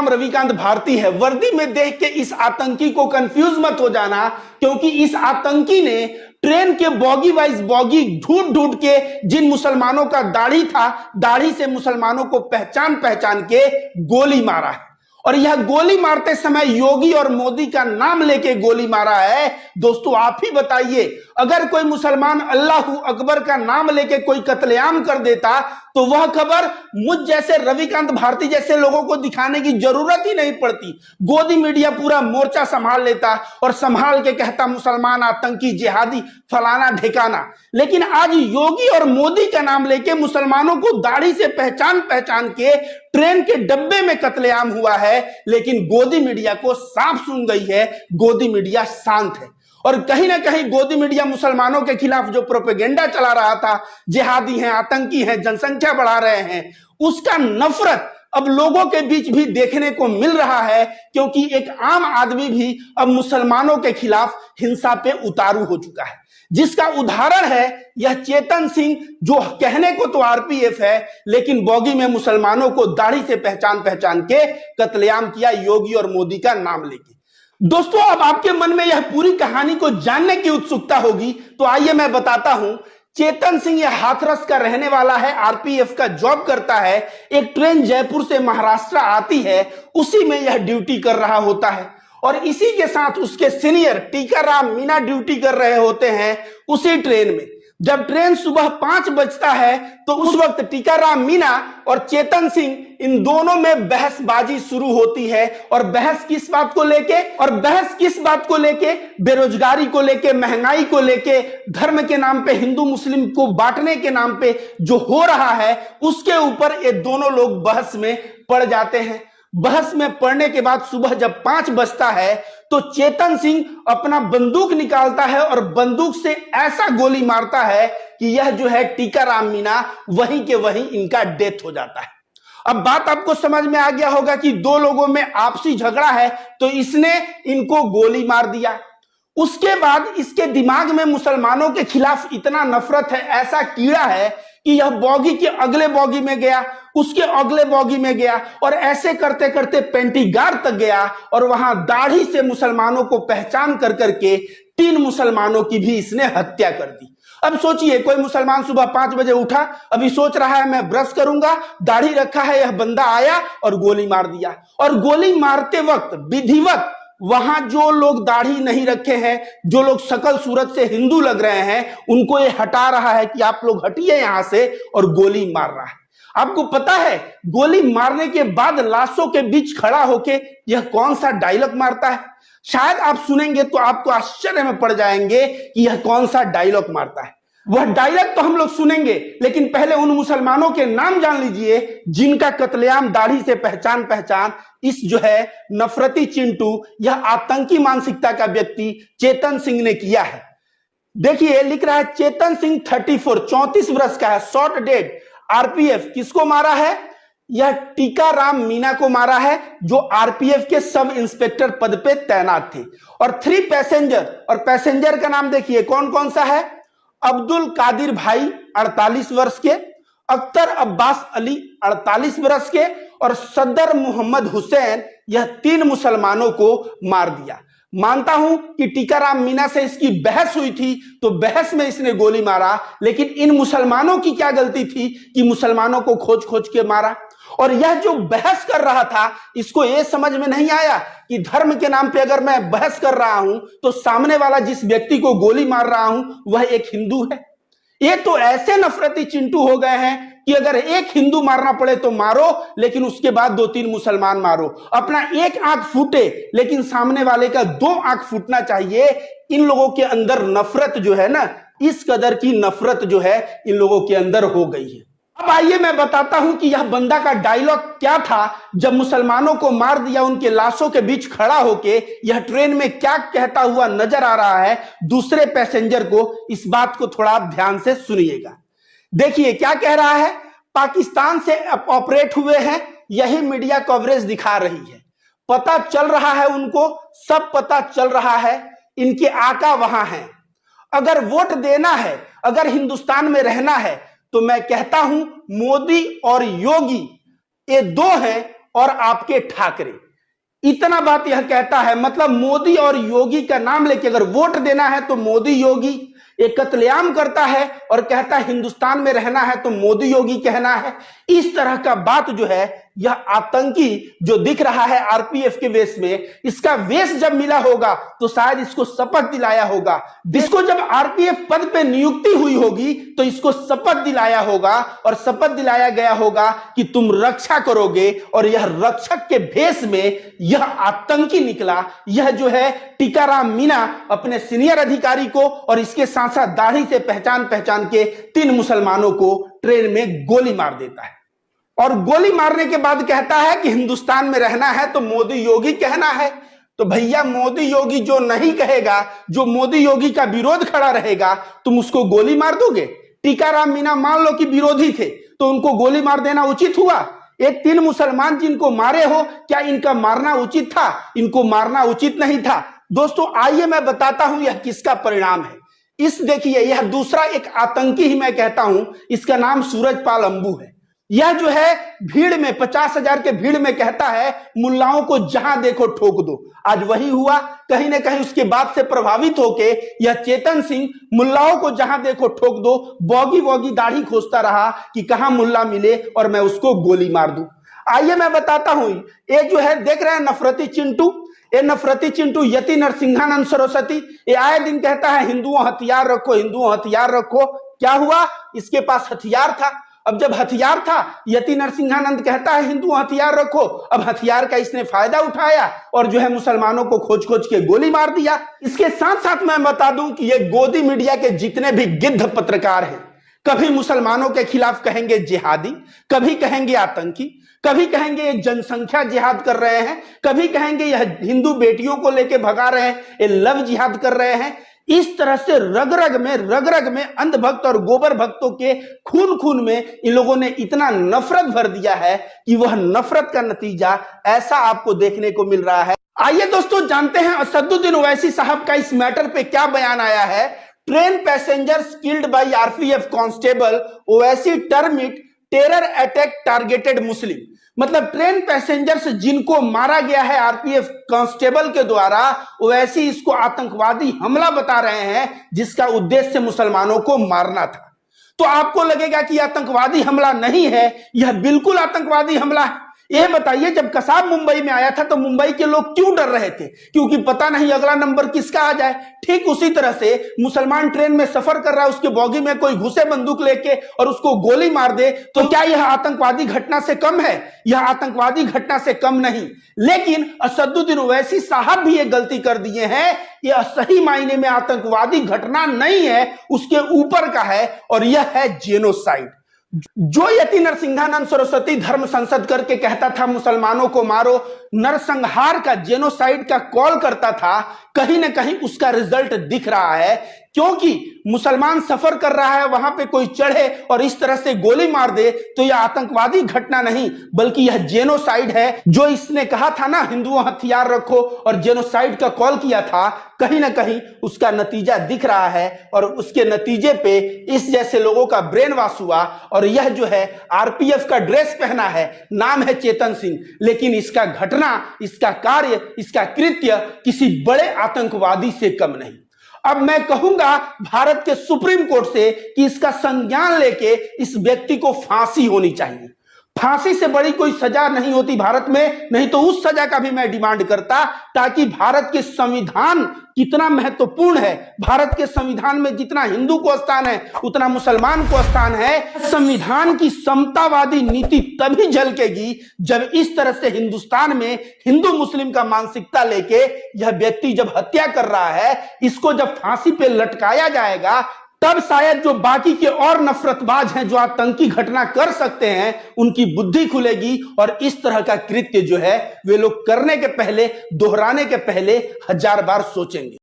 नाम रविकांत भारती है। वर्दी में देख के इस आतंकी को कंफ्यूज मत हो जाना, क्योंकि इस आतंकी ने ट्रेन के बॉगी वाइज बॉगी ढूंढ ढूंढ के जिन मुसलमानों का दाढ़ी था, दाढ़ी से मुसलमानों को पहचान पहचान के गोली मारा है। और यह गोली मारते समय योगी और मोदी का नाम लेके गोली मारा है। दोस्तों आप ही बताइए, अगर कोई मुसलमान अल्लाहू अकबर का नाम लेके कोई कत्लेआम कर देता तो वह खबर मुझ जैसे रविकांत भारती जैसे लोगों को दिखाने की जरूरत ही नहीं पड़ती। गोदी मीडिया पूरा मोर्चा संभाल लेता और संभाल के कहता मुसलमान आतंकी जिहादी फलाना ढिकाना। लेकिन आज योगी और मोदी का नाम लेके मुसलमानों को दाढ़ी से पहचान पहचान के ट्रेन के डब्बे में कत्लेआम हुआ है। लेकिन गोदी मीडिया को साफ सुन गई है, गोदी मीडिया शांत है। और कहीं ना कहीं गोदी मीडिया मुसलमानों के खिलाफ जो प्रोपेगेंडा चला रहा था, जिहादी हैं, आतंकी हैं, जनसंख्या बढ़ा रहे हैं, उसका नफरत अब लोगों के बीच भी देखने को मिल रहा है। क्योंकि एक आम आदमी भी अब मुसलमानों के खिलाफ हिंसा पे उतारू हो चुका है, जिसका उदाहरण है यह चेतन सिंह, जो कहने को तो आरपीएफ है लेकिन बॉगी में मुसलमानों को दाढ़ी से पहचान पहचान के कत्लेआम किया योगी और मोदी का नाम लेके। दोस्तों अब आपके मन में यह पूरी कहानी को जानने की उत्सुकता होगी, तो आइए मैं बताता हूं। चेतन सिंह यह हाथरस का रहने वाला है, आरपीएफ का जॉब करता है। एक ट्रेन जयपुर से महाराष्ट्र आती है, उसी में यह ड्यूटी कर रहा होता है और इसी के साथ उसके सीनियर टीकाराम मीणा ड्यूटी कर रहे होते हैं उसी ट्रेन में। जब ट्रेन सुबह 5 बजता है तो उस वक्त टीकाराम मीणा और चेतन सिंह इन दोनों में बहसबाजी शुरू होती है। और बहस किस बात को लेके? बेरोजगारी को लेके, महंगाई को लेके, धर्म के नाम पे हिंदू मुस्लिम को बांटने के नाम पे जो हो रहा है उसके ऊपर ये दोनों लोग बहस में पड़ जाते हैं। बहस में पड़ने के बाद सुबह जब 5 बजता है तो चेतन सिंह अपना बंदूक निकालता है और बंदूक से ऐसा गोली मारता है कि यह जो है टीकाराम मीणा वहीं के वहीं इनका डेथ हो जाता है। अब बात आपको समझ में आ गया होगा कि दो लोगों में आपसी झगड़ा है तो इसने इनको गोली मार दिया। उसके बाद इसके दिमाग में मुसलमानों के खिलाफ इतना नफरत है, ऐसा कीड़ा है कि यह बॉगी के अगले बॉगी में गया, उसके अगले बॉगी में गया और ऐसे करते करते पेंटीगार तक गया और वहां दाढ़ी से मुसलमानों को पहचान कर करके 3 मुसलमानों की भी इसने हत्या कर दी। अब सोचिए, कोई मुसलमान सुबह 5 बजे उठा, अभी सोच रहा है मैं ब्रश करूंगा, दाढ़ी रखा है, यह बंदा आया और गोली मार दिया। और गोली मारते वक्त विधिवत वहां जो लोग दाढ़ी नहीं रखे हैं, जो लोग शकल सूरत से हिंदू लग रहे हैं, उनको ये हटा रहा है कि आप लोग हटिए यहां से, और गोली मार रहा है। आपको पता है गोली मारने के बाद लाशों के बीच खड़ा होके यह कौन सा डायलॉग मारता है? शायद आप सुनेंगे तो आपको आश्चर्य में पड़ जाएंगे कि यह कौन सा डायलॉग मारता है। वह डायलॉग तो हम लोग सुनेंगे, लेकिन पहले उन मुसलमानों के नाम जान लीजिए जिनका कत्लेआम दाढ़ी से पहचान इस जो है नफरती चिंटू, यह आतंकी मानसिकता का व्यक्ति चेतन सिंह ने किया है। देखिए लिख रहा है चेतन सिंह 34 वर्ष का है, शॉर्ट डेड। आरपीएफ किसको मारा है? यह टीकाराम मीणा को मारा है, जो आरपीएफ के सब इंस्पेक्टर पद पे तैनात थे। और 3 पैसेंजर, और पैसेंजर का नाम देखिए कौन कौन सा है? अब्दुल कादिर भाई 48 वर्ष के, अख्तर अब्बास अली 48 वर्ष के और सदर मोहम्मद हुसैन, यह 3 मुसलमानों को मार दिया। मानता हूं कि टीकाराम मीणा से इसकी बहस हुई थी तो बहस में इसने गोली मारा, लेकिन इन मुसलमानों की क्या गलती थी कि मुसलमानों को खोज खोज के मारा? और यह जो बहस कर रहा था इसको यह समझ में नहीं आया कि धर्म के नाम पे अगर मैं बहस कर रहा हूं तो सामने वाला जिस व्यक्ति को गोली मार रहा हूं वह एक हिंदू है। ये तो ऐसे नफरती चिंटू हो गए हैं कि अगर एक हिंदू मारना पड़े तो मारो, लेकिन उसके बाद 2-3 मुसलमान मारो। अपना एक आंख फूटे लेकिन सामने वाले का 2 आंख फूटना चाहिए। इन लोगों के अंदर नफरत जो है ना, इस कदर की नफरत जो है इन लोगों के अंदर हो गई है। अब आइए मैं बताता हूं कि यह बंदा का डायलॉग क्या था जब मुसलमानों को मार दिया, उनके लाशों के बीच खड़ा होके यह ट्रेन में क्या कहता हुआ नजर आ रहा है दूसरे पैसेंजर को। इस बात को थोड़ा आप ध्यान से सुनिएगा। देखिए क्या कह रहा है। पाकिस्तान से ऑपरेट हुए हैं, यही मीडिया कवरेज दिखा रही है। पता चल रहा है उनको, सब पता चल रहा है, इनके आका वहां हैं। अगर वोट देना है, अगर हिंदुस्तान में रहना है तो मैं कहता हूं मोदी और योगी ये 2 हैं और आपके ठाकरे। इतना बात यह कहता है, मतलब मोदी और योगी का नाम लेके अगर वोट देना है तो मोदी योगी। एक कत्लेआम करता है और कहता है हिंदुस्तान में रहना है तो मोदी योगी कहना है। इस तरह का बात जो है, यह आतंकी जो दिख रहा है आरपीएफ के वेश में, इसका वेश जब मिला होगा तो शायद इसको शपथ दिलाया होगा। इसको जब आरपीएफ पद पे नियुक्ति हुई होगी तो इसको शपथ दिलाया होगा और शपथ दिलाया गया होगा कि तुम रक्षा करोगे, और यह रक्षक के भेष में यह आतंकी निकला। यह जो है टीकाराम मीणा अपने सीनियर अधिकारी को और इसके साथ साथ दाढ़ी से पहचान पहचान के 3 मुसलमानों को ट्रेन में गोली मार देता है, और गोली मारने के बाद कहता है कि हिंदुस्तान में रहना है तो मोदी योगी कहना है। तो भैया मोदी योगी जो नहीं कहेगा, जो मोदी योगी का विरोध खड़ा रहेगा, तुम उसको गोली मार दोगे? टीकाराम मीणा मान लो कि विरोधी थे तो उनको गोली मार देना उचित हुआ? ये 3 मुसलमान जिनको मारे हो, क्या इनका मारना उचित था? इनको मारना उचित नहीं था। दोस्तों आइए मैं बताता हूं यह किसका परिणाम है। इस देखिए, यह दूसरा एक आतंकी ही मैं कहता हूं, इसका नाम सूरजपाल अंबू है। यह जो है भीड़ में 50,000 के भीड़ में कहता है मुल्लाओं को जहां देखो ठोक दो। आज वही हुआ। कहीं ना कहीं उसके बाद से प्रभावित होके यह चेतन सिंह मुल्लाओं को जहां देखो ठोक दो, बॉगी बॉगी दाढ़ी खोजता रहा कि कहां मुल्ला मिले और मैं उसको गोली मार दूं। आइए मैं बताता हूं, ये जो है देख रहे हैं नफरती चिंटू, ये नफरती चिंटू यति नरसिंहानंद सरस्वती, ये आए दिन कहता है हिंदुओं हथियार रखो, हिंदुओं हथियार रखो। क्या हुआ? इसके पास हथियार था। अब जब हथियार था, यति नरसिंहानंद कहता है हिंदू हथियार रखो। अब हथियार का इसने फायदा उठाया और जो है मुसलमानों को खोज खोज के गोली मार दिया। इसके साथ साथ मैं बता दूं कि ये गोदी मीडिया के जितने भी गिद्ध पत्रकार हैं, कभी मुसलमानों के खिलाफ कहेंगे जिहादी, कभी कहेंगे आतंकी, कभी कहेंगे ये जनसंख्या जिहाद कर रहे हैं, कभी कहेंगे यह हिंदू बेटियों को लेके भगा रहे हैं, ये लव जिहाद कर रहे हैं। इस तरह से रग रग में अंधभक्त और गोबर भक्तों के खून खून में इन लोगों ने इतना नफरत भर दिया है कि वह नफरत का नतीजा ऐसा आपको देखने को मिल रहा है। आइए दोस्तों जानते हैं असदुद्दीन ओवैसी साहब का इस मैटर पे क्या बयान आया है। Train passengers killed by RPF constable Owaisi term it terror attack targeted Muslim. मतलब ट्रेन पैसेंजर्स जिनको मारा गया है आरपीएफ कांस्टेबल के द्वारा, ओवैसी इसको आतंकवादी हमला बता रहे हैं जिसका उद्देश्य मुसलमानों को मारना था। तो आपको लगेगा कि आतंकवादी हमला नहीं है, यह बिल्कुल आतंकवादी हमला है। यह बताइए, जब कसाब मुंबई में आया था तो मुंबई के लोग क्यों डर रहे थे? क्योंकि पता नहीं अगला नंबर किसका आ जाए। ठीक उसी तरह से मुसलमान ट्रेन में सफर कर रहा है, उसके बॉगी में कोई घुसे बंदूक लेके और उसको गोली मार दे, तो क्या यह आतंकवादी घटना से कम है? यह आतंकवादी घटना से कम नहीं। लेकिन असदुद्दीन ओवैसी साहब भी ये गलती कर दिए हैं। यह सही मायने में आतंकवादी घटना नहीं है, उसके ऊपर का है, और यह है जेनोसाइड। जो यति नरसिंहानंद सरस्वती धर्म संसद करके कहता था मुसलमानों को मारो, नरसंहार का, जेनोसाइड का कॉल करता था, कहीं ना कहीं उसका रिजल्ट दिख रहा है। क्योंकि मुसलमान सफर कर रहा है, वहां पे कोई चढ़े और इस तरह से गोली मार दे तो यह आतंकवादी घटना नहीं बल्कि यह जेनोसाइड है। जो इसने कहा था ना हिंदुओं हथियार रखो और जेनोसाइड का कॉल किया था, कहीं ना कहीं उसका नतीजा दिख रहा है, और उसके नतीजे पे इस जैसे लोगों का ब्रेन वॉश हुआ। और यह जो है आरपीएफ का ड्रेस पहना है, नाम है चेतन सिंह, लेकिन इसका घटना, इसका कार्य, इसका कृत्य किसी बड़े आतंकवादी से कम नहीं। अब मैं कहूंगा भारत के सुप्रीम कोर्ट से कि इसका संज्ञान लेके इस व्यक्ति को फांसी होनी चाहिए। फांसी से बड़ी कोई सजा नहीं होती भारत में, नहीं तो उस सजा का भी मैं डिमांड करता, ताकि भारत के संविधान कितना महत्वपूर्ण है। भारत के संविधान में जितना हिंदू को स्थान है उतना मुसलमान को स्थान है। संविधान की समतावादी नीति तभी झलकेगी जब इस तरह से हिंदुस्तान में हिंदू मुस्लिम का मानसिकता लेके यह व्यक्ति जब हत्या कर रहा है, इसको जब फांसी पे लटकाया जाएगा, तब शायद जो बाकी के और नफरतबाज हैं जो आतंकी घटना कर सकते हैं, उनकी बुद्धि खुलेगी और इस तरह का कृत्य जो है वे लोग करने के पहले, दोहराने के पहले 1000 बार सोचेंगे।